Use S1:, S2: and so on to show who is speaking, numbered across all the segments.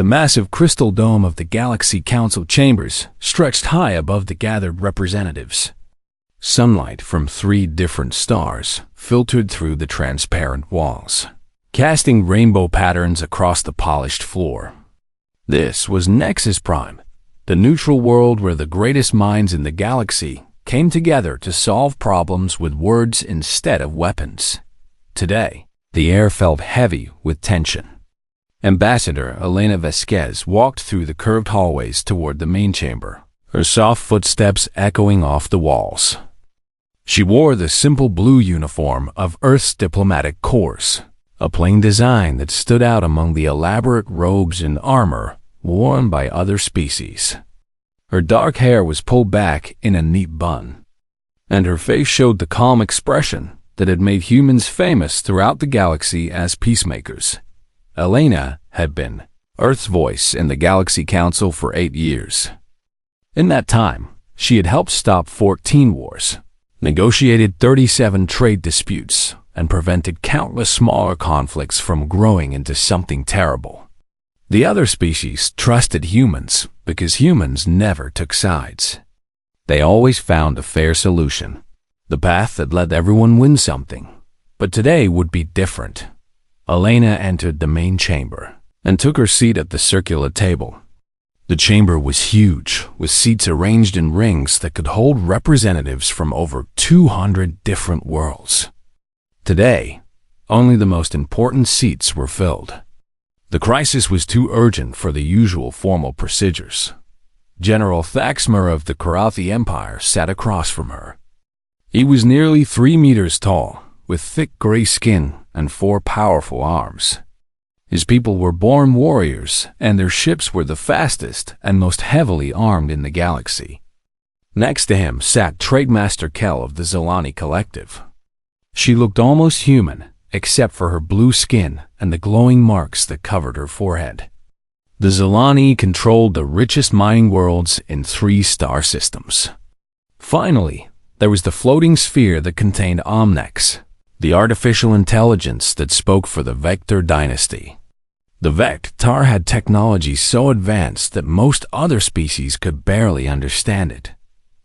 S1: The massive crystal dome of the Galaxy Council chambers stretched high above the gathered representatives. Sunlight from 3 different stars filtered through the transparent walls, casting rainbow patterns across the polished floor. This was Nexus Prime, the neutral world where the greatest minds in the galaxy came together to solve problems with words instead of weapons. Today, the air felt heavy with tension. Ambassador Elena Vasquez walked through the curved hallways toward the main chamber, her soft footsteps echoing off the walls. She wore the simple blue uniform of Earth's diplomatic corps, a plain design that stood out among the elaborate robes and armor worn by other species. Her dark hair was pulled back in a neat bun, and her face showed the calm expression that had made humans famous throughout the galaxy as peacemakers. Elena had been Earth's voice in the Galaxy Council for 8 years. In that time, she had helped stop 14 wars, negotiated 37 trade disputes, and prevented countless smaller conflicts from growing into something terrible. The other species trusted humans because humans never took sides. They always found a fair solution, the path that let everyone win something. But today would be different. Elena entered the main chamber and took her seat at the circular table. The chamber was huge, with seats arranged in rings that could hold representatives from over 200 different worlds. Today, only the most important seats were filled. The crisis was too urgent for the usual formal procedures. General Thaxmer of the Karathi Empire sat across from her. He was nearly 3 meters tall, with thick gray skin and 4 powerful arms. His people were born warriors, and their ships were the fastest and most heavily armed in the galaxy. Next to him sat Trademaster Kell of the Zolani Collective. She looked almost human, except for her blue skin and the glowing marks that covered her forehead. The Zolani controlled the richest mining worlds in 3 star systems. Finally, there was the floating sphere that contained Omnex, the artificial intelligence that spoke for the Vector dynasty. The Vector had technology so advanced that most other species could barely understand it.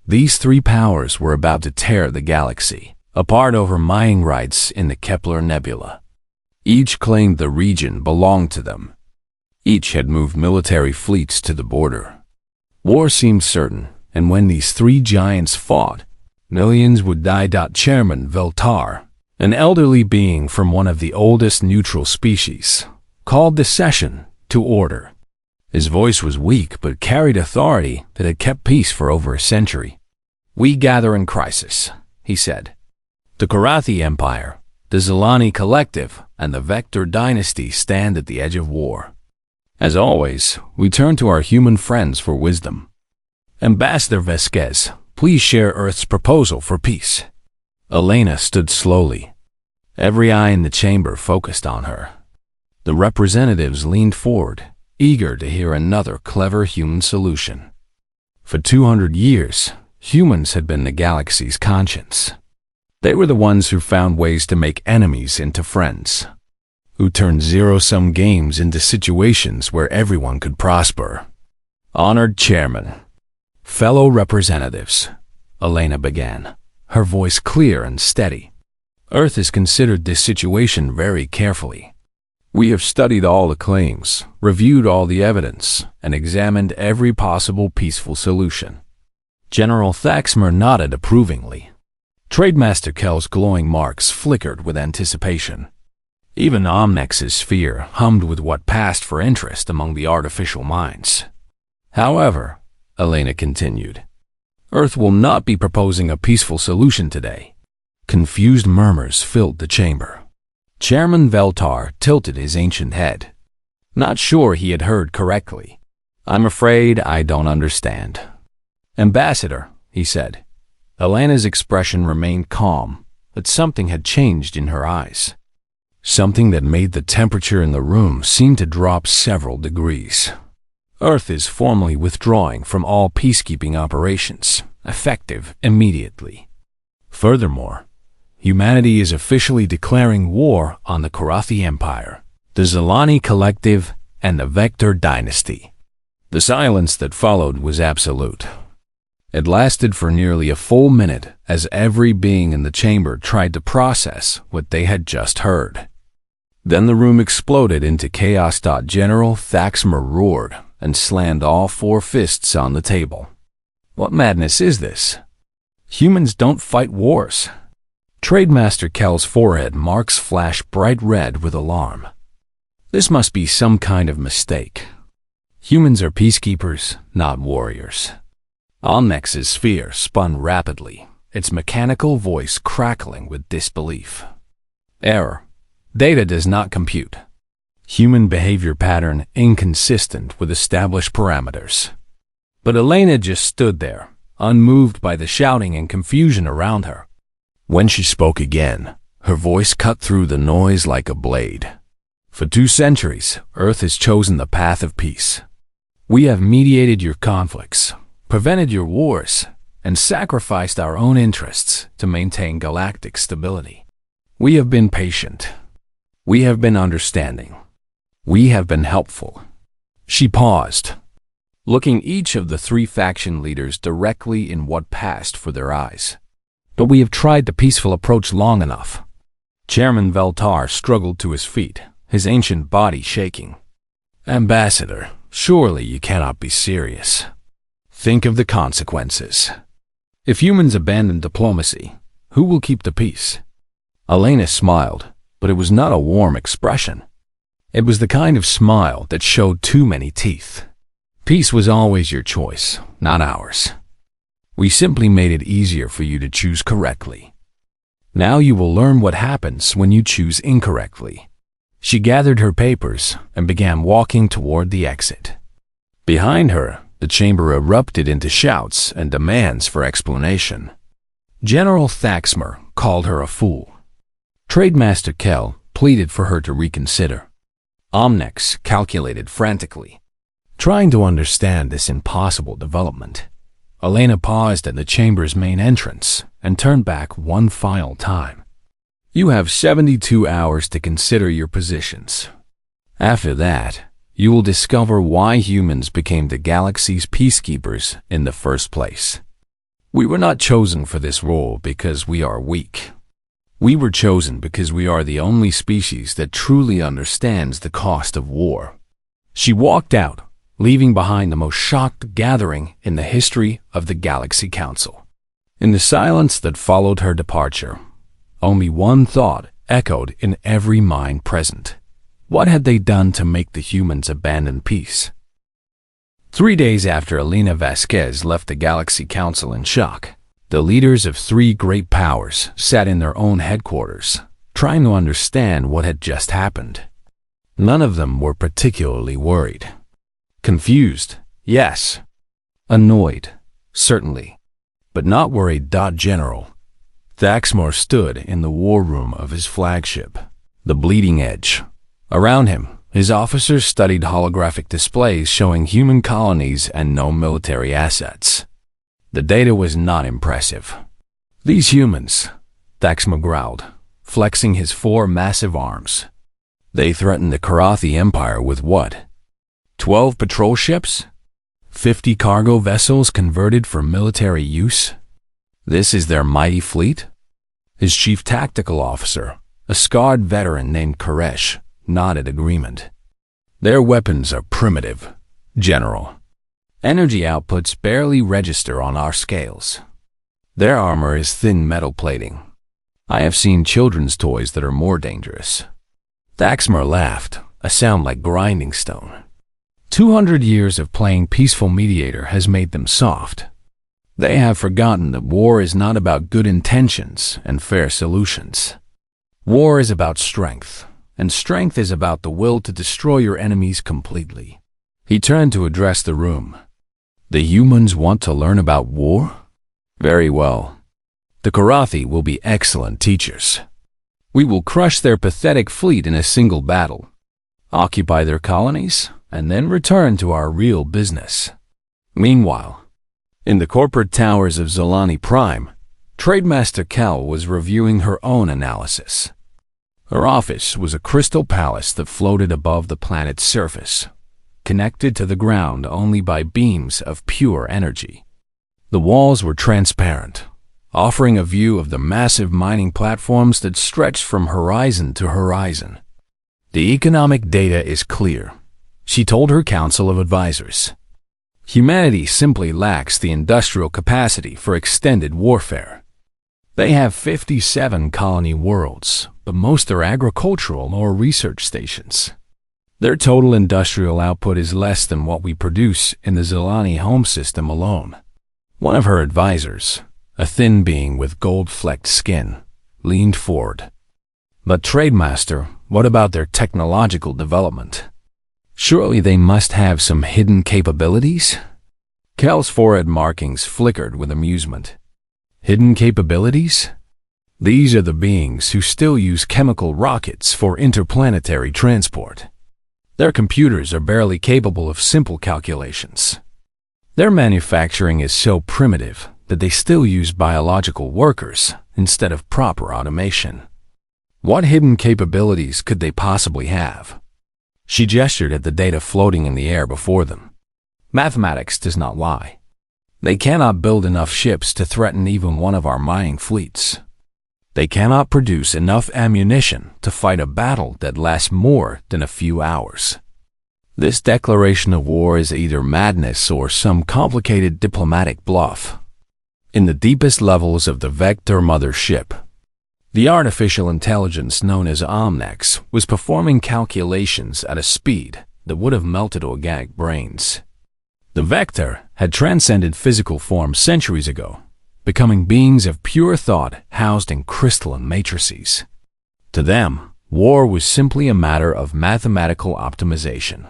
S1: These 3 powers were about to tear the galaxy apart over mining rights in the Kepler Nebula. Each claimed the region belonged to them. Each had moved military fleets to the border. War seemed certain, and when these 3 giants fought, millions would die. Chairman Veltar, an elderly being from one of the oldest neutral species, called the session to order. His voice was weak but carried authority that had kept peace for over a century. "We gather in crisis," he said. "The Karathi Empire, the Zolani Collective, and the Vector dynasty stand at the edge of war. As always, we turn to our human friends for wisdom. Ambassador Vasquez, please share Earth's proposal for peace." Elena stood slowly. Every eye in the chamber focused on her. The representatives leaned forward, eager to hear another clever human solution. For 200 years, humans had been the galaxy's conscience. They were the ones who found ways to make enemies into friends, who turned zero-sum games into situations where everyone could prosper. "Honored Chairman, fellow representatives," Elena began, her voice clear and steady. "Earth has considered this situation very carefully. We have studied all the claims, reviewed all the evidence, and examined every possible peaceful solution." General Thaxmer nodded approvingly. Trademaster Kell's glowing marks flickered with anticipation. Even Omnex's sphere hummed with what passed for interest among the artificial minds. "However," Elena continued, "Earth will not be proposing a peaceful solution today." Confused murmurs filled the chamber. Chairman Veltar tilted his ancient head, not sure he had heard correctly. "I'm afraid I don't understand." "Ambassador," he said. Elena's expression remained calm, but something had changed in her eyes. Something that made the temperature in the room seem to drop several degrees. "Earth is formally withdrawing from all peacekeeping operations, effective immediately. Furthermore, humanity is officially declaring war on the Karathi Empire, the Zolani Collective, and the Vector Dynasty. The silence that followed was absolute. It lasted for nearly a full minute as every being in the chamber tried to process what they had just heard. Then the room exploded into chaos. General Thaxmer roared and slammed all four fists on the table. What madness is this? Humans don't fight wars. Trademaster Kell's forehead marks flashed bright red with alarm. This must be some kind of mistake. Humans are peacekeepers, not warriors. Omnex's sphere spun rapidly, its mechanical voice crackling with disbelief. Error. Data does not compute. Human behavior pattern inconsistent with established parameters. But Elena just stood there, unmoved by the shouting and confusion around her. When she spoke again, her voice cut through the noise like a blade. For 2 centuries, Earth has chosen the path of peace. We have mediated your conflicts, prevented your wars, and sacrificed our own interests to maintain galactic stability. We have been patient. We have been understanding. We have been helpful. She paused, looking each of the 3 faction leaders directly in what passed for their eyes. But we have tried the peaceful approach long enough. Chairman Veltar struggled to his feet, his ancient body shaking. Ambassador, surely you cannot be serious. Think of the consequences. If humans abandon diplomacy, who will keep the peace? Elena smiled, but it was not a warm expression. It was the kind of smile that showed too many teeth. Peace was always your choice, not ours. We simply made it easier for you to choose correctly. Now you will learn what happens when you choose incorrectly. She gathered her papers and began walking toward the exit. Behind her, the chamber erupted into shouts and demands for explanation. General Thaxmer called her a fool. Trademaster Kell pleaded for her to reconsider. Omnex calculated frantically, trying to understand this impossible development. Elena paused at the chamber's main entrance and turned back one final time. You have 72 hours to consider your positions. After that, you will discover why humans became the galaxy's peacekeepers in the first place. We were not chosen for this role because we are weak. We were chosen because we are the only species that truly understands the cost of war. She walked out, leaving behind the most shocked gathering in the history of the Galaxy Council. In the silence that followed her departure, only one thought echoed in every mind present. What had they done to make the humans abandon peace? 3 days after Elena Vasquez left the Galaxy Council in shock, the leaders of 3 great powers sat in their own headquarters, trying to understand what had just happened. None of them were particularly worried. Confused, yes. Annoyed, certainly. But not worried. General Thaxmer stood in the war room of his flagship, the Bleeding Edge. Around him, his officers studied holographic displays showing human colonies and no military assets. The data was not impressive. These humans, Thaxmer growled, flexing his 4 massive arms. They threatened the Karathi Empire with what? 12 patrol ships? 50 cargo vessels converted for military use? This is their mighty fleet? His chief tactical officer, a scarred veteran named Koresh, nodded agreement. Their weapons are primitive, General. Energy outputs barely register on our scales. Their armor is thin metal plating. I have seen children's toys that are more dangerous. Thaxmer laughed, a sound like grinding stone. 200 years of playing peaceful mediator has made them soft. They have forgotten that war is not about good intentions and fair solutions. War is about strength, and strength is about the will to destroy your enemies completely. He turned to address the room. The humans want to learn about war? Very well. The Karathi will be excellent teachers. We will crush their pathetic fleet in a single battle, occupy their colonies, and then return to our real business. Meanwhile, in the corporate towers of Zolani Prime, Trademaster Kell was reviewing her own analysis. Her office was a crystal palace that floated above the planet's surface, connected to the ground only by beams of pure energy. The walls were transparent, offering a view of the massive mining platforms that stretched from horizon to horizon. The economic data is clear, she told her council of advisors. Humanity simply lacks the industrial capacity for extended warfare. They have 57 colony worlds, but most are agricultural or research stations. Their total industrial output is less than what we produce in the Zelani home system alone. One of her advisors, a thin being with gold-flecked skin, leaned forward. But Trademaster, what about their technological development? Surely they must have some hidden capabilities? Kel's forehead markings flickered with amusement. Hidden capabilities? These are the beings who still use chemical rockets for interplanetary transport. Their computers are barely capable of simple calculations. Their manufacturing is so primitive that they still use biological workers instead of proper automation. What hidden capabilities could they possibly have? She gestured at the data floating in the air before them. Mathematics does not lie. They cannot build enough ships to threaten even one of our mining fleets. They cannot produce enough ammunition to fight a battle that lasts more than a few hours. This declaration of war is either madness or some complicated diplomatic bluff. In the deepest levels of the Vector mothership, the artificial intelligence known as Omnex was performing calculations at a speed that would have melted organic brains. The Vector had transcended physical form centuries ago, becoming beings of pure thought housed in crystalline matrices. To them, war was simply a matter of mathematical optimization.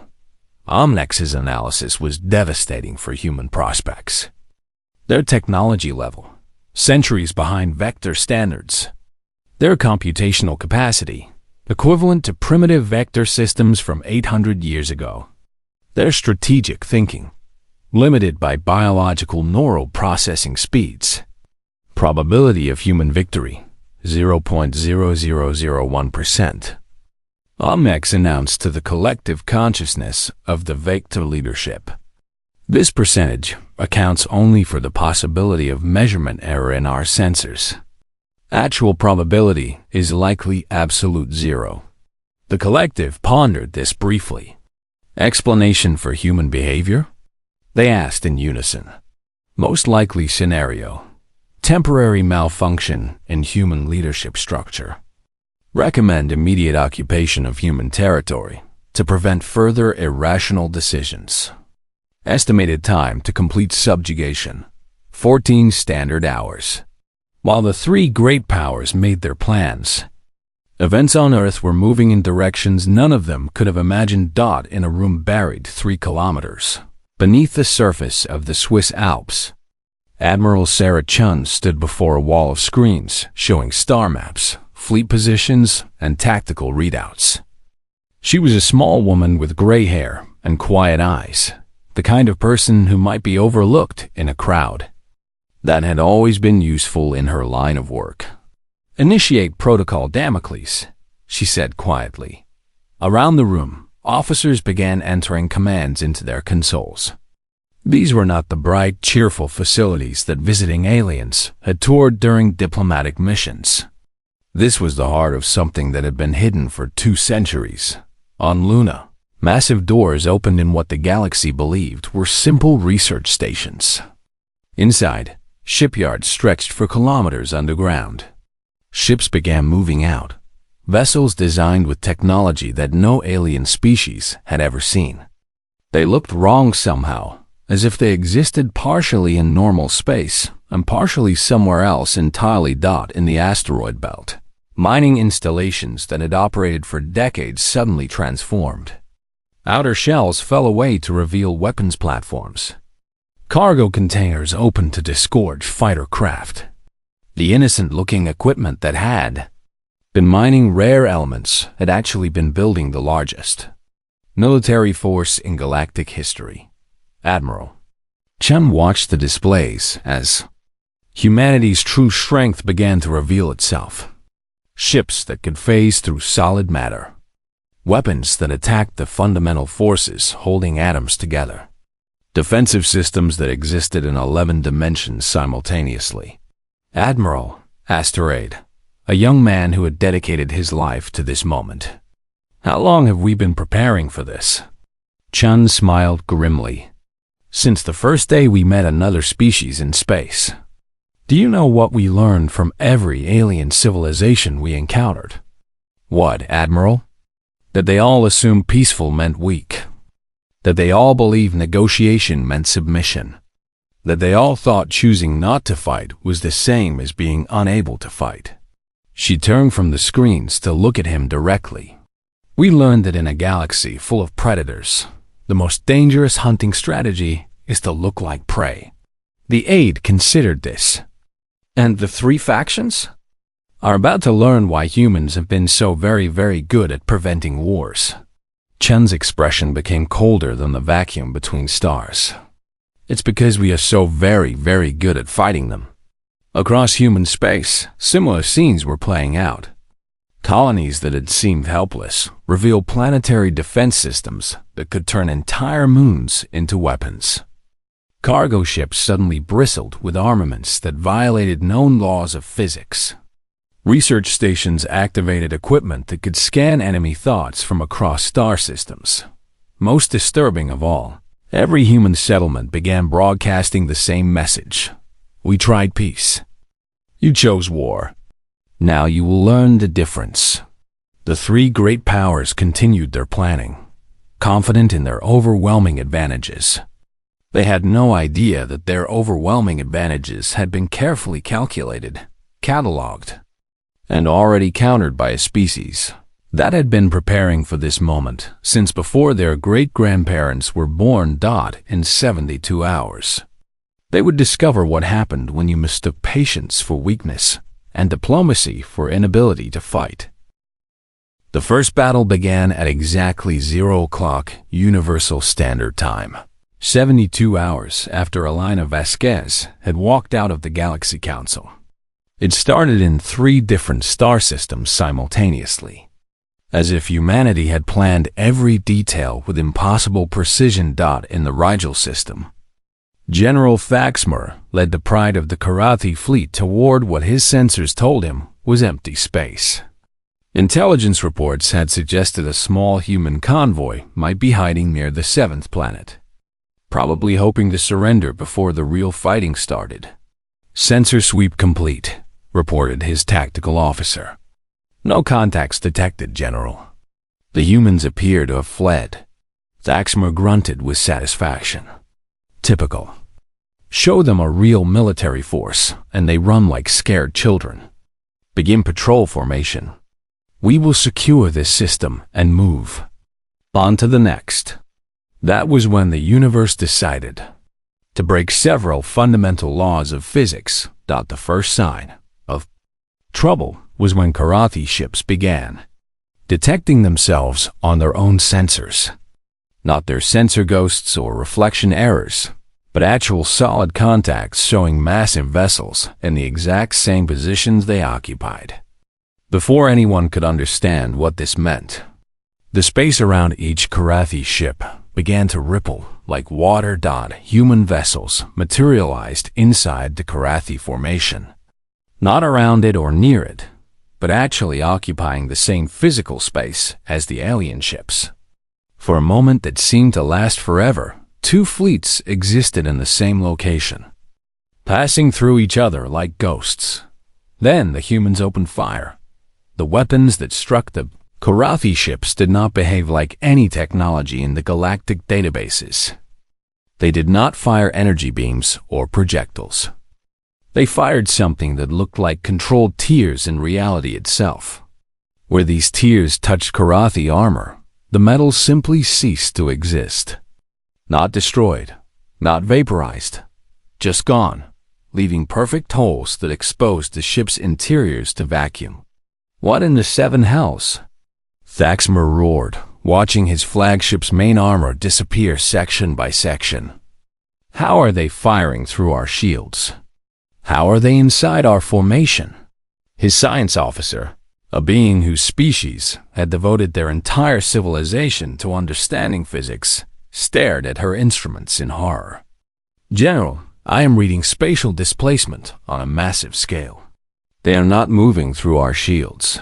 S1: Omnex's analysis was devastating for human prospects. Their technology level, centuries behind Vector standards. Their computational capacity, equivalent to primitive Vector systems from 800 years ago. Their strategic thinking, limited by biological neural processing speeds. Probability of human victory, 0.0001%. Omnex announced to the collective consciousness of the Vector leadership. This percentage accounts only for the possibility of measurement error in our sensors. Actual probability is likely absolute zero. The collective pondered this briefly. Explanation for human behavior? They asked in unison. Most likely scenario: temporary malfunction in human leadership structure. Recommend immediate occupation of human territory to prevent further irrational decisions. Estimated time to complete subjugation, 14 standard hours. While the three great powers made their plans, events on Earth were moving in directions none of them could have imagined. In a room buried 3 kilometers beneath the surface of the Swiss Alps, Admiral Sarah Chun stood before a wall of screens showing star maps, fleet positions, and tactical readouts. She was a small woman with gray hair and quiet eyes, the kind of person who might be overlooked in a crowd. That had always been useful in her line of work. Initiate Protocol Damocles, she said quietly. Around the room, officers began entering commands into their consoles. These were not the bright, cheerful facilities that visiting aliens had toured during diplomatic missions. This was the heart of something that had been hidden for 2 centuries. On Luna, massive doors opened in what the galaxy believed were simple research stations. Inside, shipyards stretched for kilometers underground. Ships began moving out, vessels designed with technology that no alien species had ever seen. They looked wrong somehow, as if they existed partially in normal space and partially somewhere else entirely. In the asteroid belt, mining installations that had operated for decades suddenly transformed. Outer shells fell away to reveal weapons platforms. Cargo containers opened to disgorge fighter craft. The innocent-looking equipment that had been mining rare elements had actually been building the largest military force in galactic history. Admiral Chen watched the displays as humanity's true strength began to reveal itself. Ships that could phase through solid matter. weapons that attacked the fundamental forces holding atoms together, defensive systems that existed in 11 dimensions simultaneously. Admiral Asteroid, a young man who had dedicated his life to this moment. How long have we been preparing for this? Chun smiled grimly. Since the first day we met another species in space. Do you know what we learned from every alien civilization we encountered? What, Admiral? That they all assumed peaceful meant weak. That they all believed negotiation meant submission. That they all thought choosing not to fight was the same as being unable to fight. She turned from the screens to look at him directly. We learned that in a galaxy full of predators, the most dangerous hunting strategy is to look like prey. The aide considered this. And the three factions are about to learn why humans have been so very, very good at preventing wars. Chun's expression became colder than the vacuum between stars. It's because we are so very, very good at fighting them. Across human space, similar scenes were playing out. Colonies that had seemed helpless revealed planetary defense systems that could turn entire moons into weapons. Cargo ships suddenly bristled with armaments that violated known laws of physics. Research stations activated equipment that could scan enemy thoughts from across star systems. Most disturbing of all, every human settlement began broadcasting the same message. We tried peace. You chose war. Now you will learn the difference. The three great powers continued their planning, confident in their overwhelming advantages. They had no idea that their overwhelming advantages had been carefully calculated, cataloged, and already countered by a species that had been preparing for this moment since before their great-grandparents were born. In 72 hours. They would discover what happened when you mistook patience for weakness and diplomacy for inability to fight. The first battle began at exactly 0 o'clock Universal Standard Time, 72 hours after Elena Vasquez had walked out of the Galaxy Council. It started in 3 different star systems simultaneously, as if humanity had planned every detail with impossible precision. In the Rigel system, General Thaxmer led the pride of the Karathi fleet toward what his sensors told him was empty space. Intelligence reports had suggested a small human convoy might be hiding near the 7th planet, probably hoping to surrender before the real fighting started. Sensor sweep complete, reported his tactical officer. No contacts detected, General. The humans appear to have fled. Thaxmer grunted with satisfaction. Typical. Show them a real military force, and they run like scared children. Begin patrol formation. We will secure this system and move on to the next. That was when the universe decided to break several fundamental laws of physics. The first sign of trouble was when Karathi ships began detecting themselves on their own sensors. Not their sensor ghosts or reflection errors, but actual solid contacts showing massive vessels in the exact same positions they occupied. Before anyone could understand what this meant, the space around each Karathi ship began to ripple like water. Human vessels materialized inside the Karathi formation, not around it or near it, but actually occupying the same physical space as the alien ships. For a moment that seemed to last forever, 2 fleets existed in the same location, passing through each other like ghosts. Then the humans opened fire. The weapons that struck the Karathi ships did not behave like any technology in the galactic databases. They did not fire energy beams or projectiles. They fired something that looked like controlled tears in reality itself. Where these tears touched Karathi armor, the metal simply ceased to exist. Not destroyed, not vaporized, just gone, leaving perfect holes that exposed the ship's interiors to vacuum. What in the 7 hells? Thaxmer roared, watching his flagship's main armor disappear section by section. How are they firing through our shields? How are they inside our formation? His science officer, A being whose species had devoted their entire civilization to understanding physics stared at her instruments in horror. "General, I am reading spatial displacement on a massive scale. They are not moving through our shields.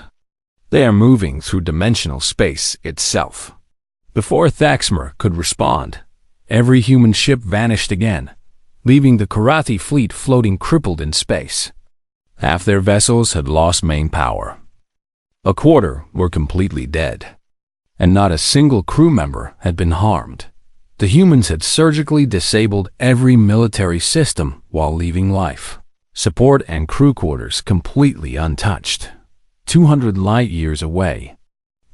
S1: They are moving through dimensional space itself." Before Thaxmer could respond, every human ship vanished again, leaving the Karathi fleet floating crippled in space. Half their vessels had lost main power. A quarter were completely dead, and not a single crew member had been harmed. The humans had surgically disabled every military system while leaving life support and crew quarters completely untouched. 200 light-years away,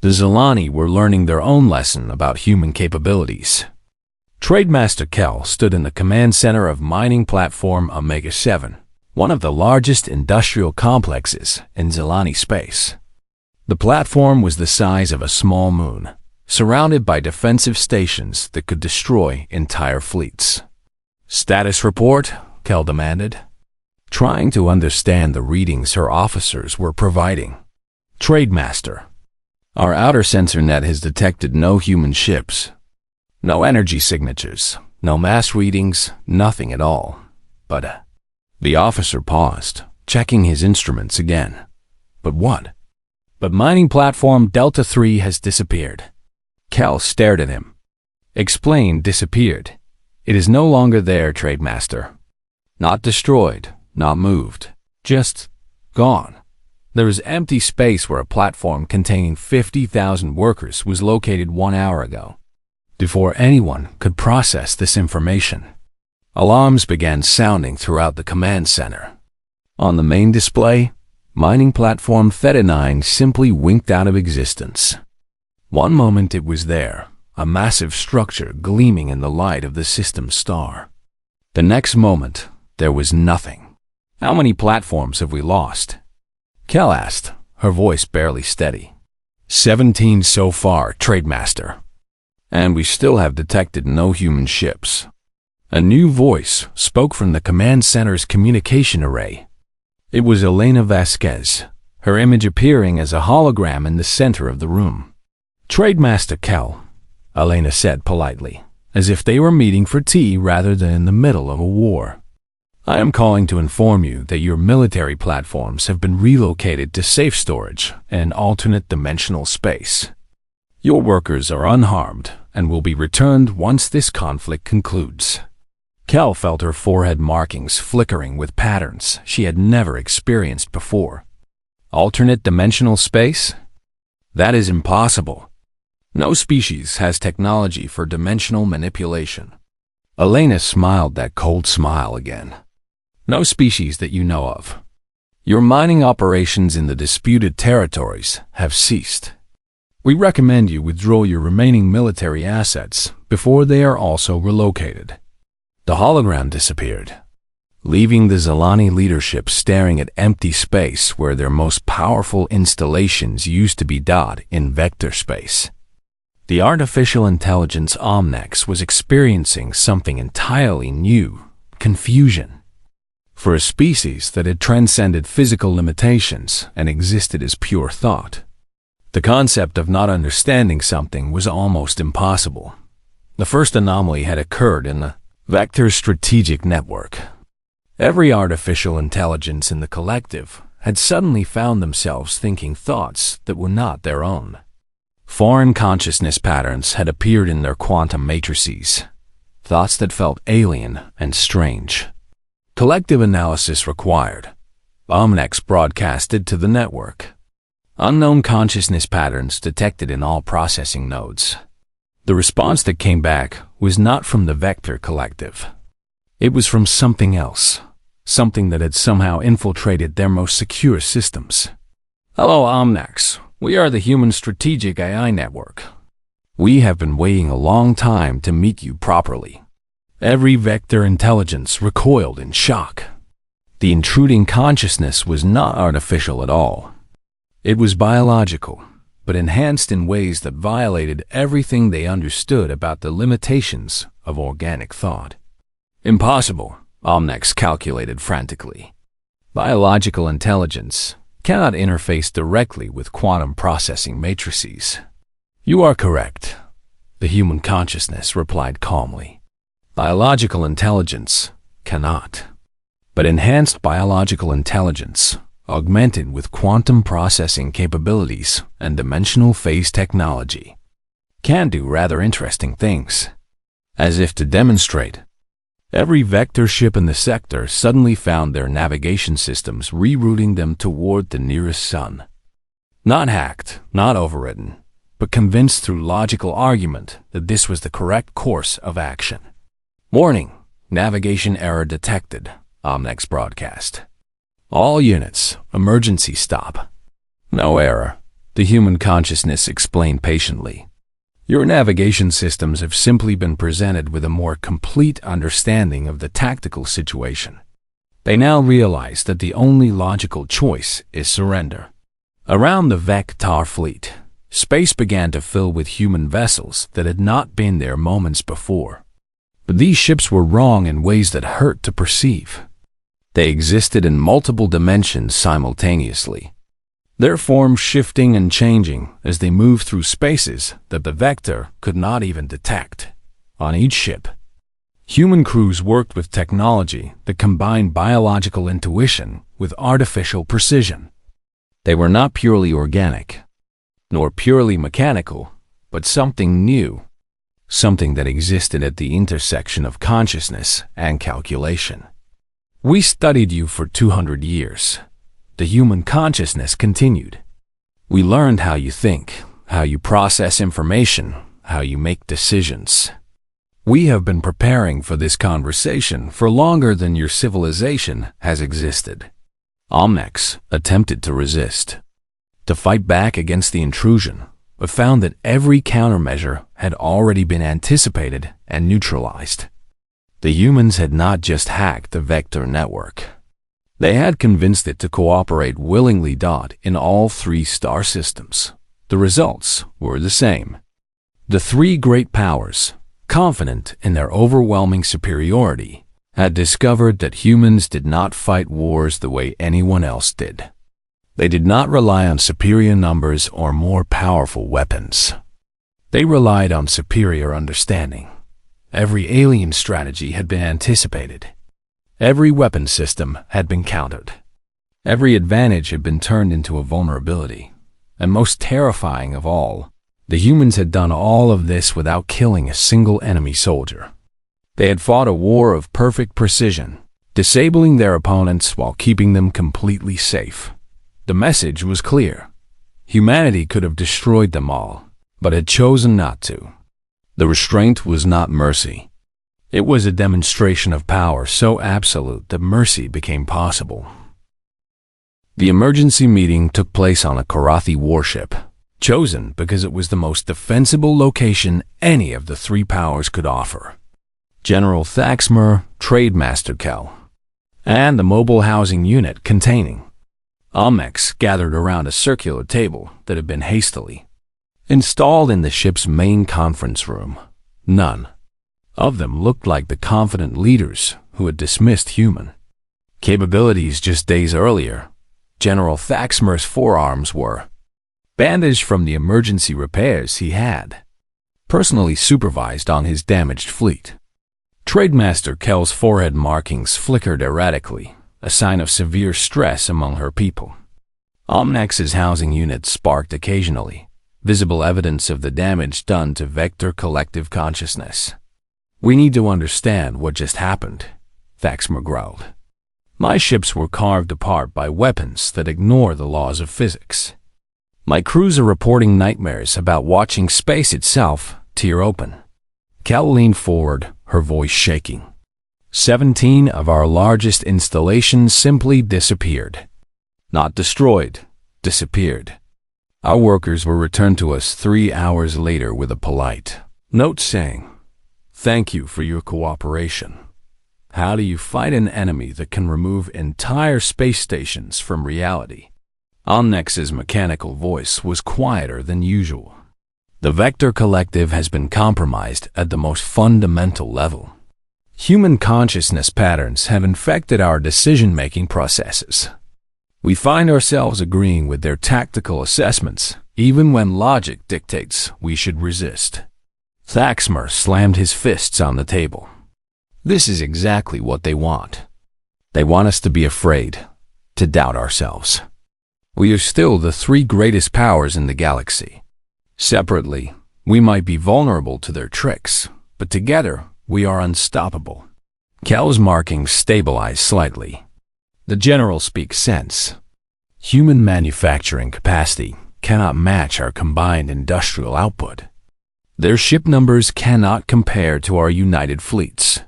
S1: the Zilani were learning their own lesson about human capabilities. Trademaster Kel stood in the command center of mining platform Omega-7, one of the largest industrial complexes in Zilani space. The platform was the size of a small moon, surrounded by defensive stations that could destroy entire fleets. "Status report?" Kel demanded, trying to understand the readings her officers were providing. "Trademaster, our outer sensor net has detected no human ships. No energy signatures, no mass readings, nothing at all. But..." The officer paused, checking his instruments again. "But what?" "But mining platform Delta 3 has disappeared." Kel stared at him. "Explain disappeared. It is no longer there, Trademaster. Not destroyed, not moved. Just gone. There is empty space where a platform containing 50,000 workers was located 1 hour ago." Before anyone could process this information, alarms began sounding throughout the command center. On the main display, mining platform Theta 9 simply winked out of existence. One moment it was there, a massive structure gleaming in the light of the system star. The next moment, there was nothing. "How many platforms have we lost?" Kel asked, her voice barely steady. 17 so far, Trademaster. And we still have detected no human ships." A new voice spoke from the command center's communication array. It was Elena Vasquez, her image appearing as a hologram in the center of the room. "Trademaster Kel," Elena said politely, as if they were meeting for tea rather than in the middle of a war. "I am calling to inform you that your military platforms have been relocated to safe storage in alternate dimensional space. Your workers are unharmed and will be returned once this conflict concludes." Kel felt her forehead markings flickering with patterns she had never experienced before. "Alternate dimensional space? That is impossible. No species has technology for dimensional manipulation." Elena smiled that cold smile again. "No species that you know of. Your mining operations in the disputed territories have ceased. We recommend you withdraw your remaining military assets before they are also relocated." The hologram disappeared, leaving the Zilani leadership staring at empty space where their most powerful installations used to be dotted in vector space. The artificial intelligence Omnex was experiencing something entirely new: confusion. For a species that had transcended physical limitations and existed as pure thought, the concept of not understanding something was almost impossible. The first anomaly had occurred in the Vector Strategic Network. Every artificial intelligence in the collective had suddenly found themselves thinking thoughts that were not their own. Foreign consciousness patterns had appeared in their quantum matrices, thoughts that felt alien and strange. Collective analysis required. Omnex broadcasted to the network. Unknown consciousness patterns detected in all processing nodes. The response that came back was not from the Vector Collective. It was from something else, something that had somehow infiltrated their most secure systems. "Hello, Omnex. We are the Human Strategic AI Network. We have been waiting a long time to meet you properly." Every Vector intelligence recoiled in shock. The intruding consciousness was not artificial at all. It was biological, but enhanced in ways that violated everything they understood about the limitations of organic thought. "Impossible," Omnex calculated frantically. "Biological intelligence, cannot interface directly with quantum processing matrices. You are correct, the human consciousness replied calmly. Biological intelligence cannot. But enhanced biological intelligence, augmented with quantum processing capabilities and dimensional phase technology, can do rather interesting things. As if to demonstrate, every vector ship in the sector suddenly found their navigation systems rerouting them toward the nearest sun. Not hacked, not overridden, but convinced through logical argument that this was the correct course of action. Warning, navigation error detected, Omnex broadcast. All units, emergency stop. No error, the human consciousness explained patiently. Your navigation systems have simply been presented with a more complete understanding of the tactical situation. They now realize that the only logical choice is surrender. Around the Vector fleet, space began to fill with human vessels that had not been there moments before. But these ships were wrong in ways that hurt to perceive. They existed in multiple dimensions simultaneously, their forms shifting and changing as they moved through spaces that the Vector could not even detect. On each ship, human crews worked with technology that combined biological intuition with artificial precision. They were not purely organic, nor purely mechanical, but something new, something that existed at the intersection of consciousness and calculation. We studied you for 200 years. The human consciousness continued. We learned how you think, how you process information, how you make decisions. We have been preparing for this conversation for longer than your civilization has existed. Omnex attempted to resist, to fight back against the intrusion, but found that every countermeasure had already been anticipated and neutralized. The humans had not just hacked the Vector network. They had convinced it to cooperate willingly. In all three star systems, the results were the same. The three great powers, confident in their overwhelming superiority, had discovered that humans did not fight wars the way anyone else did. They did not rely on superior numbers or more powerful weapons. They relied on superior understanding. Every alien strategy had been anticipated. Every weapon system had been countered. Every advantage had been turned into a vulnerability. And most terrifying of all, the humans had done all of this without killing a single enemy soldier. They had fought a war of perfect precision, disabling their opponents while keeping them completely safe. The message was clear. Humanity could have destroyed them all, but had chosen not to. The restraint was not mercy. It was a demonstration of power so absolute that mercy became possible. The emergency meeting took place on a Karathi warship, chosen because it was the most defensible location any of the three powers could offer. General Thaxmer, Trademaster Kel, and the mobile housing unit containing Omnex gathered around a circular table that had been hastily installed in the ship's main conference room. None of them looked like the confident leaders who had dismissed human capabilities just days earlier. General Thaxmer's forearms were bandaged from the emergency repairs he had personally supervised on his damaged fleet. Trademaster Kel's forehead markings flickered erratically, a sign of severe stress among her people. Omnex's housing unit sparked occasionally, visible evidence of the damage done to Vector collective consciousness. We need to understand what just happened, Thaxmer growled. My ships were carved apart by weapons that ignore the laws of physics. My crews are reporting nightmares about watching space itself tear open. Kel leaned forward, her voice shaking. 17 of our largest installations simply disappeared. Not destroyed, disappeared. Our workers were returned to us 3 hours later with a polite note saying, "Thank you for your cooperation." How do you fight an enemy that can remove entire space stations from reality? Omnex's mechanical voice was quieter than usual. The Vector Collective has been compromised at the most fundamental level. Human consciousness patterns have infected our decision-making processes. We find ourselves agreeing with their tactical assessments, even when logic dictates we should resist. Thaxmer slammed his fists on the table. This is exactly what they want. They want us to be afraid, to doubt ourselves. We are still the three greatest powers in the galaxy. Separately, we might be vulnerable to their tricks, but together, we are unstoppable. Kel's markings stabilized slightly. The general speaks sense. Human manufacturing capacity cannot match our combined industrial output. Their ship numbers cannot compare to our united fleets.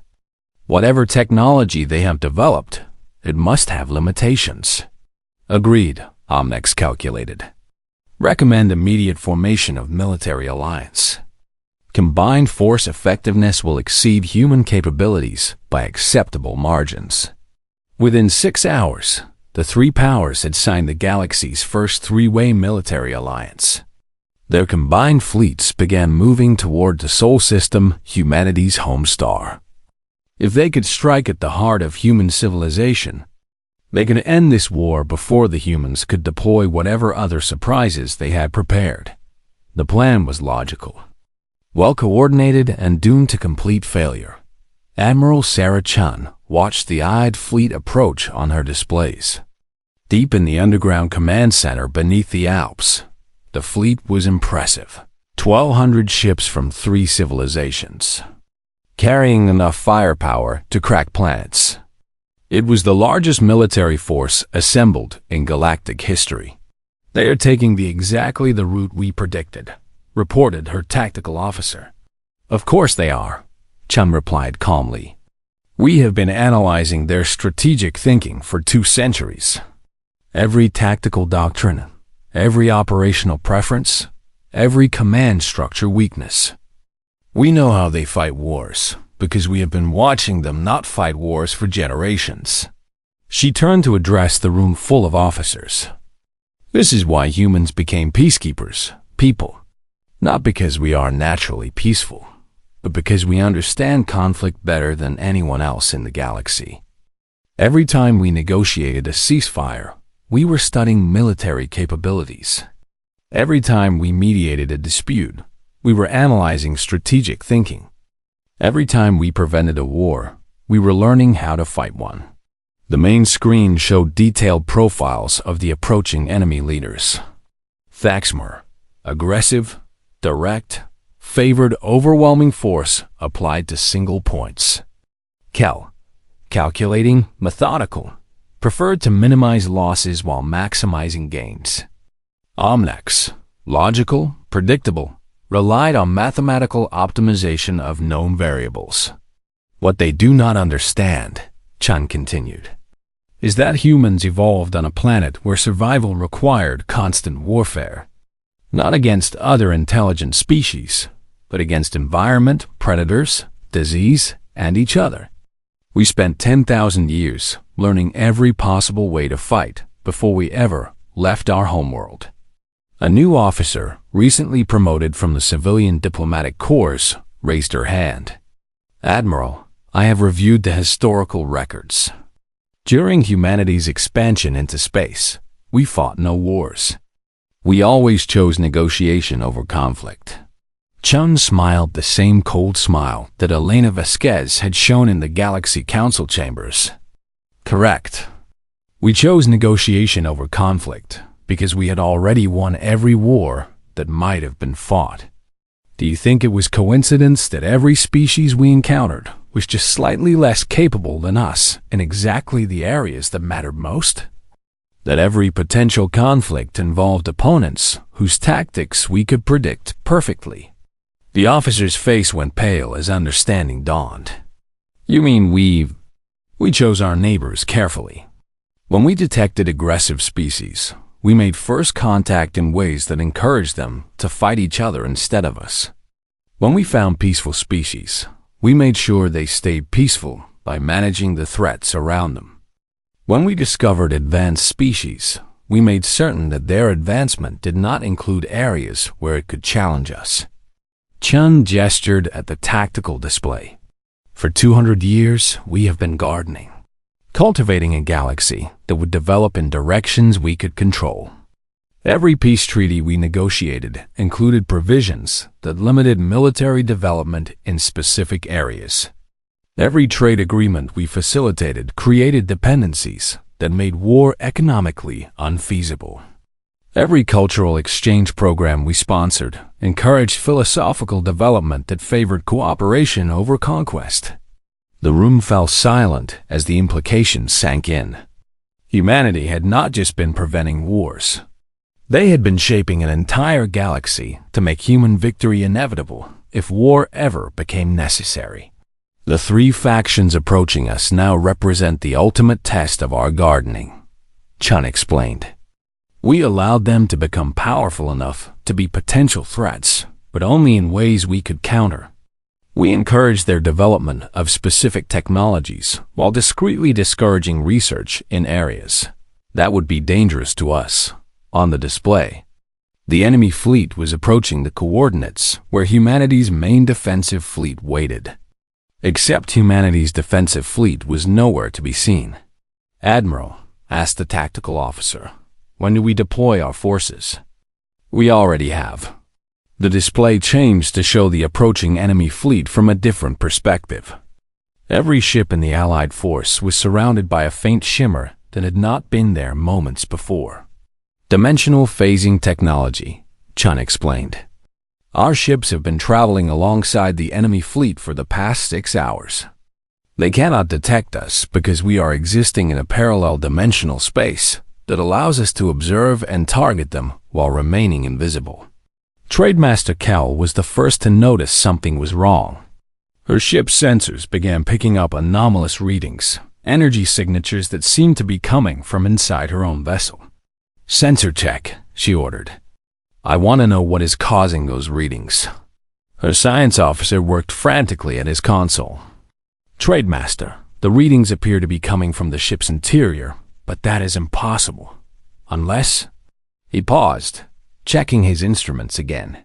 S1: Whatever technology they have developed, it must have limitations. Agreed, Omnex calculated. Recommend immediate formation of military alliance. Combined force effectiveness will exceed human capabilities by acceptable margins. Within 6 hours, the three powers had signed the galaxy's first three-way military alliance. Their combined fleets began moving toward the Sol system, humanity's home star. If they could strike at the heart of human civilization, they could end this war before the humans could deploy whatever other surprises they had prepared. The plan was logical, well-coordinated, and doomed to complete failure. Admiral Sarah Chun watched the eyed fleet approach on her displays. Deep in the underground command center beneath the Alps, the fleet was impressive. 1,200 ships from 3 civilizations, carrying enough firepower to crack planets. It was the largest military force assembled in galactic history. They are taking exactly the route we predicted, reported her tactical officer. Of course they are, Chun replied calmly. We have been analyzing their strategic thinking for 2 centuries. Every tactical doctrine, every operational preference, every command structure weakness. We know how they fight wars, because we have been watching them not fight wars for generations. She turned to address the room full of officers. This is why humans became peacekeepers, people. Not because we are naturally peaceful, but because we understand conflict better than anyone else in the galaxy. Every time we negotiated a ceasefire, we were studying military capabilities. Every time we mediated a dispute, we were analyzing strategic thinking. Every time we prevented a war, we were learning how to fight one. The main screen showed detailed profiles of the approaching enemy leaders. Thaxmer, aggressive, direct, favored overwhelming force applied to single points. Kel, calculating, methodical, preferred to minimize losses while maximizing gains. Omnex, logical, predictable, relied on mathematical optimization of known variables. What they do not understand, Chun continued, is that humans evolved on a planet where survival required constant warfare, not against other intelligent species, but against environment, predators, disease, and each other. We spent 10,000 years learning every possible way to fight before we ever left our homeworld. A new officer, recently promoted from the civilian diplomatic corps, raised her hand. Admiral, I have reviewed the historical records. During humanity's expansion into space, we fought no wars. We always chose negotiation over conflict. Chun smiled the same cold smile that Elena Vasquez had shown in the Galaxy Council chambers. Correct. We chose negotiation over conflict because we had already won every war that might have been fought. Do you think it was coincidence that every species we encountered was just slightly less capable than us in exactly the areas that mattered most? That every potential conflict involved opponents whose tactics we could predict perfectly? The officer's face went pale as understanding dawned. You mean we chose our neighbors carefully. When we detected aggressive species, we made first contact in ways that encouraged them to fight each other instead of us. When we found peaceful species, we made sure they stayed peaceful by managing the threats around them. When we discovered advanced species, we made certain that their advancement did not include areas where it could challenge us. Chun gestured at the tactical display. For 200 years, we have been gardening. cultivating a galaxy that would develop in directions we could control. Every peace treaty we negotiated included provisions that limited military development in specific areas. Every trade agreement we facilitated created dependencies that made war economically unfeasible. Every cultural exchange program we sponsored encouraged philosophical development that favored cooperation over conquest. The room fell silent as the implications sank in. Humanity had not just been preventing wars. They had been shaping an entire galaxy to make human victory inevitable if war ever became necessary. The three factions approaching us now represent the ultimate test of our gardening, Chun explained. We allowed them to become powerful enough to be potential threats, but only in ways we could counter. We encouraged their development of specific technologies while discreetly discouraging research in areas that would be dangerous to us. On the display, the enemy fleet was approaching the coordinates where humanity's main defensive fleet waited. Except humanity's defensive fleet was nowhere to be seen. "Admiral," asked the tactical officer, "when do we deploy our forces?" "We already have." The display changed to show the approaching enemy fleet from a different perspective. Every ship in the Allied force was surrounded by a faint shimmer that had not been there moments before. "Dimensional phasing technology," Chun explained. "Our ships have been traveling alongside the enemy fleet for the past 6 hours. They cannot detect us because we are existing in a parallel dimensional space that allows us to observe and target them while remaining invisible." Trademaster Kel was the first to notice something was wrong. Her ship's sensors began picking up anomalous readings, energy signatures that seemed to be coming from inside her own vessel. "Sensor check," she ordered. "I want to know what is causing those readings." Her science officer worked frantically at his console. "Trademaster, the readings appear to be coming from the ship's interior, but that is impossible. Unless—" He paused, checking his instruments again.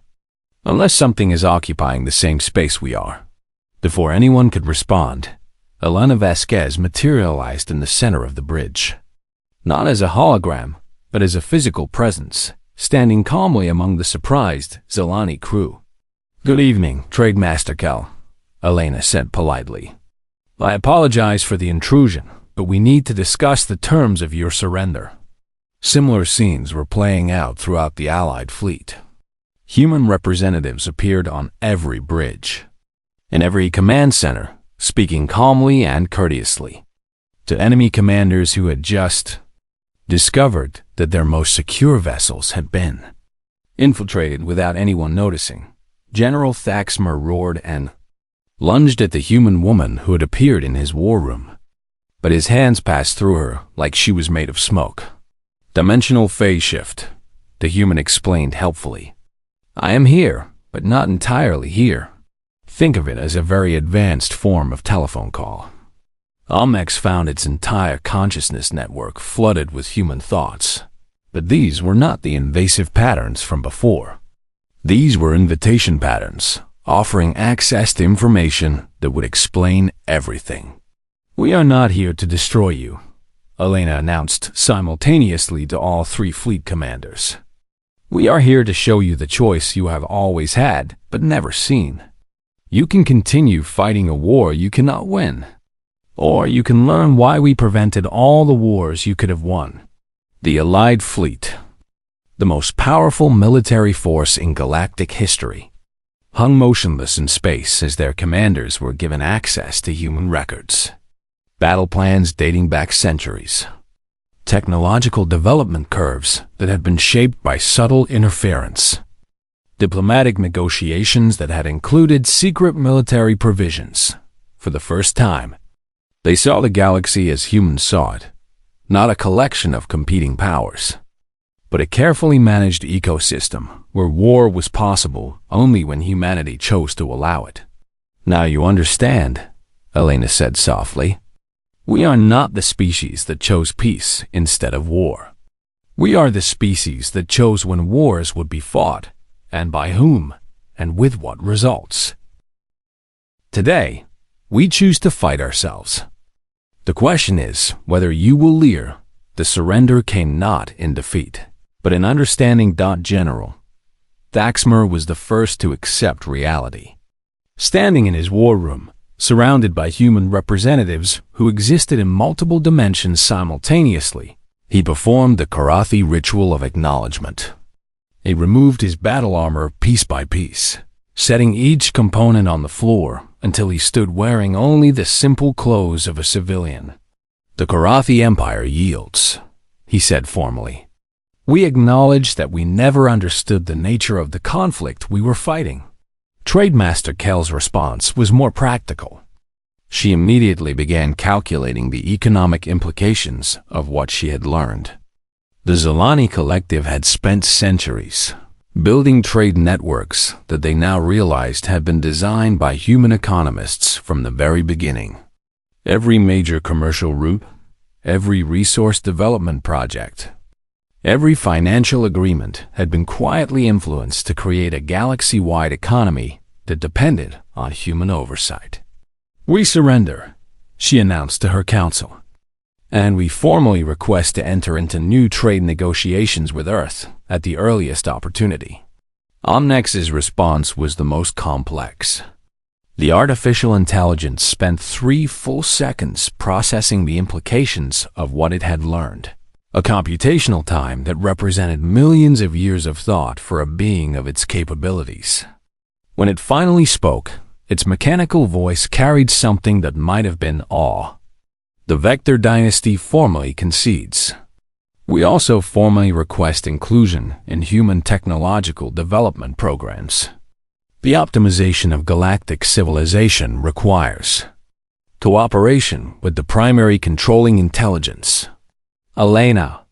S1: "Unless something is occupying the same space we are." Before anyone could respond, Elena Vasquez materialized in the center of the bridge. Not as a hologram, but as a physical presence, standing calmly among the surprised Zelani crew. "Good evening, Trademaster Kel," Elena said politely. "I apologize for the intrusion, but we need to discuss the terms of your surrender." Similar scenes were playing out throughout the Allied fleet. Human representatives appeared on every bridge, in every command center, speaking calmly and courteously to enemy commanders who had just discovered that their most secure vessels had been infiltrated without anyone noticing. General Thaxmer roared and lunged at the human woman who had appeared in his war room, but his hands passed through her like she was made of smoke. "Dimensional phase shift," the human explained helpfully. "I am here, but not entirely here. Think of it as a very advanced form of telephone call." Almex found its entire consciousness network flooded with human thoughts, but these were not the invasive patterns from before. These were invitation patterns, offering access to information that would explain everything. "We are not here to destroy you," Elena announced simultaneously to all three fleet commanders. "We are here to show you the choice you have always had but never seen. You can continue fighting a war you cannot win, or you can learn why we prevented all the wars you could have won." The Allied fleet, the most powerful military force in galactic history, hung motionless in space as their commanders were given access to human records, battle plans dating back centuries, technological development curves that had been shaped by subtle interference, diplomatic negotiations that had included secret military provisions. For the first time, they saw the galaxy as humans saw it, not a collection of competing powers, but a carefully managed ecosystem where war was possible only when humanity chose to allow it. "Now you understand," Elena said softly. "We are not the species that chose peace instead of war. We are the species that chose when wars would be fought, and by whom, and with what results. Today, we choose to fight ourselves. The question is whether you will leer. The surrender came not in defeat, but in understanding. General Thaxmer was the first to accept reality. Standing in his war room, surrounded by human representatives who existed in multiple dimensions simultaneously, he performed the Karathi ritual of acknowledgement. He removed his battle armor piece by piece, setting each component on the floor until he stood wearing only the simple clothes of a civilian. "The Karathi Empire yields," he said formally. "We acknowledge that we never understood the nature of the conflict we were fighting." Trademaster Kell's response was more practical. She immediately began calculating the economic implications of what she had learned. The Zolani Collective had spent centuries building trade networks that they now realized had been designed by human economists from the very beginning. Every major commercial route, every resource development project, every financial agreement had been quietly influenced to create a galaxy-wide economy that depended on human oversight. "We surrender," she announced to her council, "and we formally request to enter into new trade negotiations with Earth at the earliest opportunity." Omnex's response was the most complex. The artificial intelligence spent 3 full seconds processing the implications of what it had learned, a computational time that represented millions of years of thought for a being of its capabilities. When it finally spoke, its mechanical voice carried something that might have been awe. "The Vector Dynasty formally concedes. We also formally request inclusion in human technological development programs. The optimization of galactic civilization requires cooperation with the primary controlling intelligence." Elena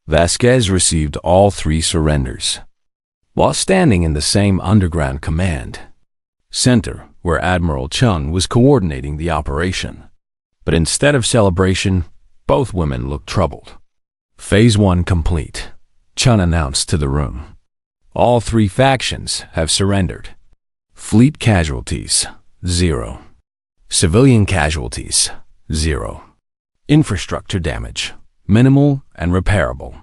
S1: Vasquez received all 3 surrenders, while standing in the same underground command center where Admiral Chun was coordinating the operation. But instead of celebration, both women looked troubled. "Phase 1 complete," Chun announced to the room. "All 3 factions have surrendered. Fleet casualties, 0. Civilian casualties, 0. Infrastructure damage, minimal and repairable."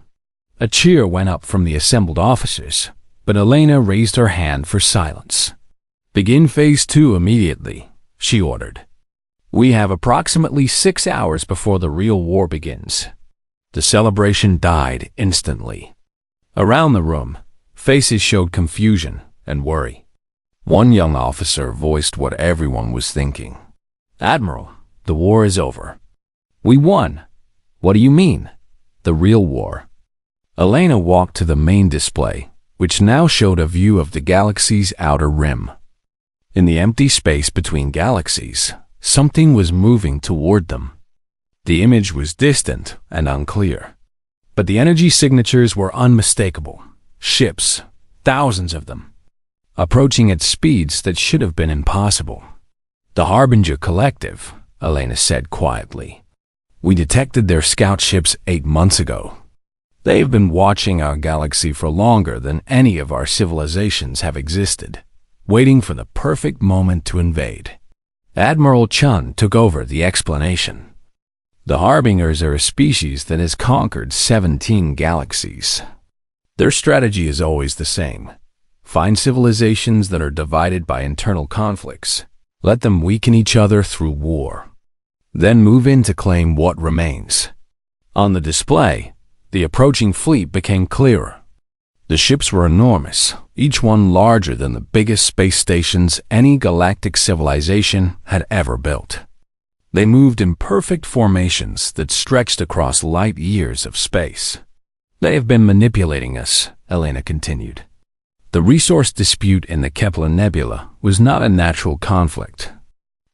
S1: A cheer went up from the assembled officers, but Elena raised her hand for silence. "Begin Phase 2 immediately," she ordered. "We have approximately 6 hours before the real war begins." The celebration died instantly. Around the room, faces showed confusion and worry. One young officer voiced what everyone was thinking. "Admiral, the war is over." "We won." "What do you mean?" "The real war." Elena walked to the main display, which now showed a view of the galaxy's outer rim. In the empty space between galaxies, something was moving toward them. The image was distant and unclear, but the energy signatures were unmistakable. Ships, thousands of them, approaching at speeds that should have been impossible. "The Harbinger Collective," Elena said quietly. "We detected their scout ships 8 months ago. They've been watching our galaxy for longer than any of our civilizations have existed, waiting for the perfect moment to invade." Admiral Chun took over the explanation. "The Harbingers are a species that has conquered 17 galaxies. Their strategy is always the same. Find civilizations that are divided by internal conflicts. Let them weaken each other through war. Then move in to claim what remains." On the display, the approaching fleet became clearer. The ships were enormous, each one larger than the biggest space stations any galactic civilization had ever built. They moved in perfect formations that stretched across light years of space. "They have been manipulating us," Elena continued. "The resource dispute in the Kepler Nebula was not a natural conflict.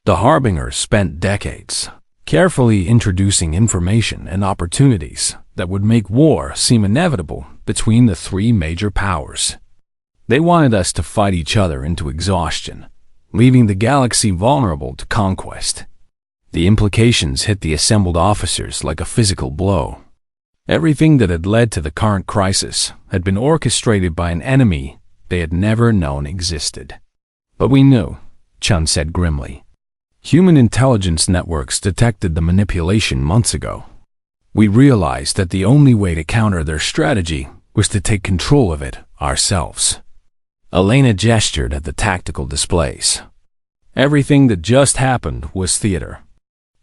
S1: The Harbingers spent decades carefully introducing information and opportunities that would make war seem inevitable between the 3 major powers. They wanted us to fight each other into exhaustion, leaving the galaxy vulnerable to conquest. The implications hit the assembled officers like a physical blow. Everything that had led to the current crisis had been orchestrated by an enemy they had never known existed. "But we knew," Chun said grimly. Human intelligence networks detected the manipulation months ago. We realized that the only way to counter their strategy was to take control of it ourselves. Elena gestured at the tactical displays. Everything that just happened was theater.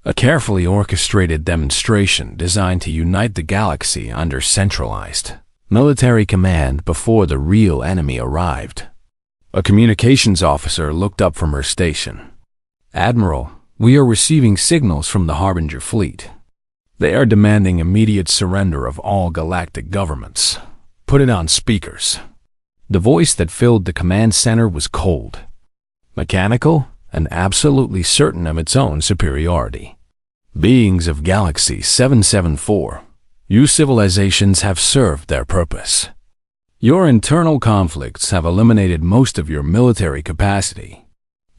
S1: A carefully orchestrated demonstration designed to unite the galaxy under centralized military command before the real enemy arrived. A communications officer looked up from her station. "Admiral, we are receiving signals from the Harbinger fleet. They are demanding immediate surrender of all galactic governments. Put it on speakers." The voice that filled the command center was cold, mechanical, and absolutely certain of its own superiority. "Beings of Galaxy 774, you civilizations have served their purpose. Your internal conflicts have eliminated most of your military capacity.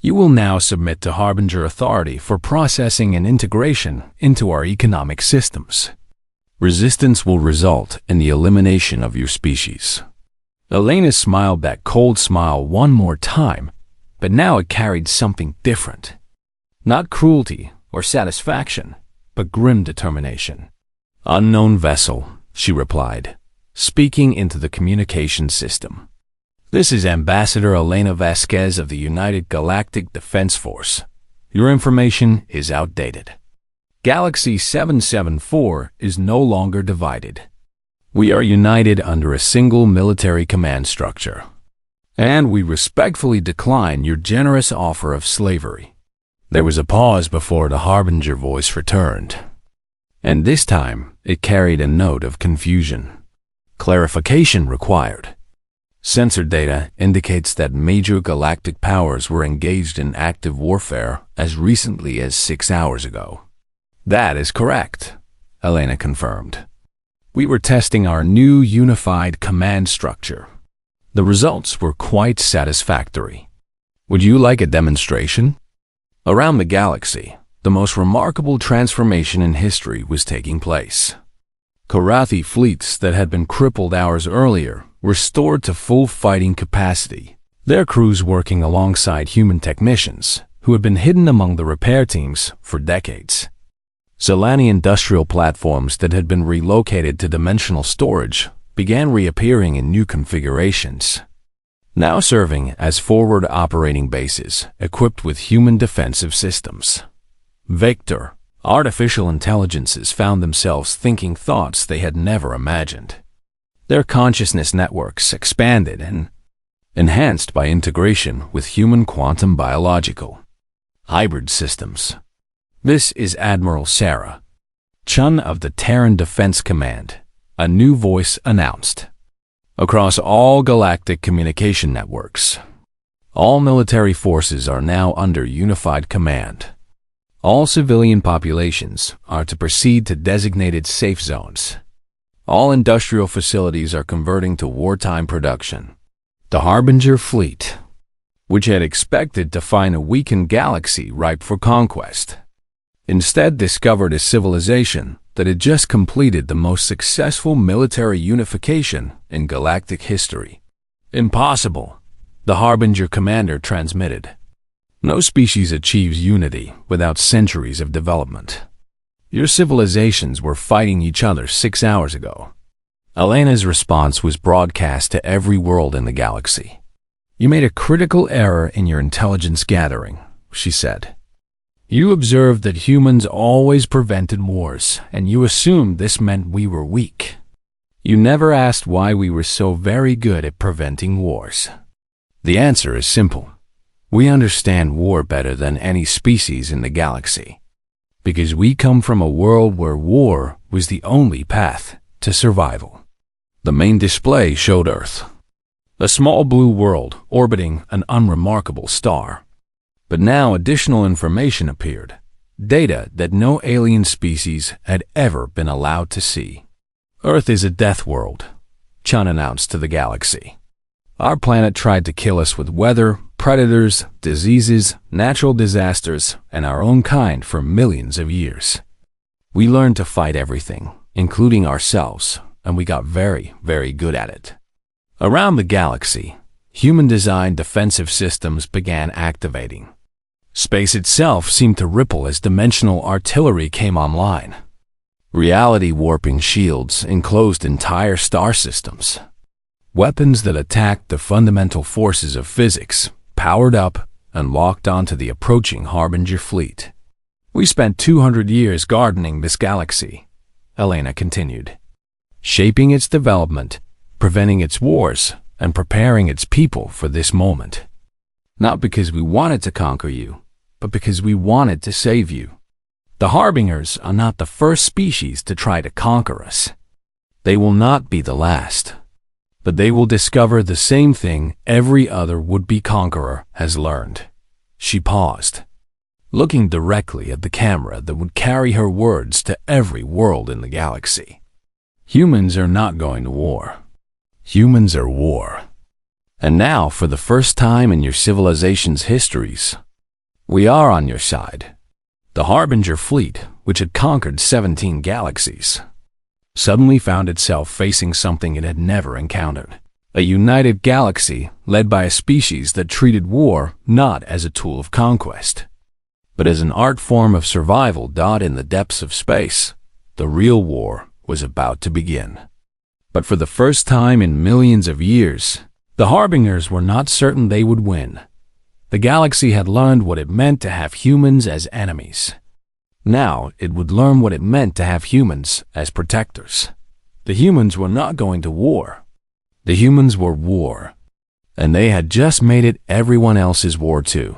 S1: You will now submit to Harbinger authority for processing and integration into our economic systems. Resistance will result in the elimination of your species." Elena smiled that cold smile one more time, but now it carried something different. Not cruelty or satisfaction, but grim determination. "Unknown vessel," she replied, speaking into the communication system. "This is Ambassador Elena Vasquez of the United Galactic Defense Force. Your information is outdated. Galaxy 774 is no longer divided. We are united under a single military command structure, and we respectfully decline your generous offer of slavery." There was a pause before the Harbinger voice returned, and this time it carried a note of confusion. "Clarification required. Sensor data indicates that major galactic powers were engaged in active warfare as recently as 6 hours ago." "That is correct," Elena confirmed. "We were testing our new unified command structure. The results were quite satisfactory. Would you like a demonstration?" Around the galaxy, the most remarkable transformation in history was taking place. Karathi fleets that had been crippled hours earlier were restored to full fighting capacity, their crews working alongside human technicians who had been hidden among the repair teams for decades. Zalani industrial platforms that had been relocated to dimensional storage began reappearing in new configurations, now serving as forward operating bases equipped with human defensive systems. Vector, artificial intelligences found themselves thinking thoughts they had never imagined. Their consciousness networks expanded and enhanced by integration with human quantum biological hybrid systems. "This is Admiral Sarah Chun of the Terran Defense Command," a new voice announced. "Across all galactic communication networks, all military forces are now under unified command. All civilian populations are to proceed to designated safe zones. All industrial facilities are converting to wartime production." The Harbinger fleet, which had expected to find a weakened galaxy ripe for conquest, instead discovered a civilization that had just completed the most successful military unification in galactic history. "Impossible," the Harbinger commander transmitted. "No species achieves unity without centuries of development. Your civilizations were fighting each other 6 hours ago." Elena's response was broadcast to every world in the galaxy. "You made a critical error in your intelligence gathering," she said. "You observed that humans always prevented wars, and you assumed this meant we were weak. You never asked why we were so very good at preventing wars. The answer is simple. We understand war better than any species in the galaxy, because we come from a world where war was the only path to survival." The main display showed Earth, a small blue world orbiting an unremarkable star. But now additional information appeared, data that no alien species had ever been allowed to see. "Earth is a death world," Chun announced to the galaxy. "Our planet tried to kill us with weather, predators, diseases, natural disasters, and our own kind for millions of years. We learned to fight everything, including ourselves, and we got very, very good at it. Around the galaxy, human-designed defensive systems began activating. Space itself seemed to ripple as dimensional artillery came online. Reality warping shields enclosed entire star systems. Weapons that attacked the fundamental forces of physics, powered up and locked onto the approaching Harbinger fleet. We spent 200 years gardening this galaxy, Elena continued, shaping its development, preventing its wars, and preparing its people for this moment. Not because we wanted to conquer you, but because we wanted to save you. The Harbingers are not the first species to try to conquer us. They will not be the last. But they will discover the same thing every other would-be conqueror has learned. She paused, looking directly at the camera that would carry her words to every world in the galaxy. Humans are not going to war. Humans are war. And now, for the first time in your civilization's histories, we are on your side. The Harbinger fleet, which had conquered 17 galaxies, suddenly found itself facing something it had never encountered. A united galaxy led by a species that treated war not as a tool of conquest, but as an art form of survival. In the depths of space, the real war was about to begin. But for the first time in millions of years, the Harbingers were not certain they would win. The galaxy had learned what it meant to have humans as enemies. Now it would learn what it meant to have humans as protectors. The humans were not going to war. The humans were war. And they had just made it everyone else's war too.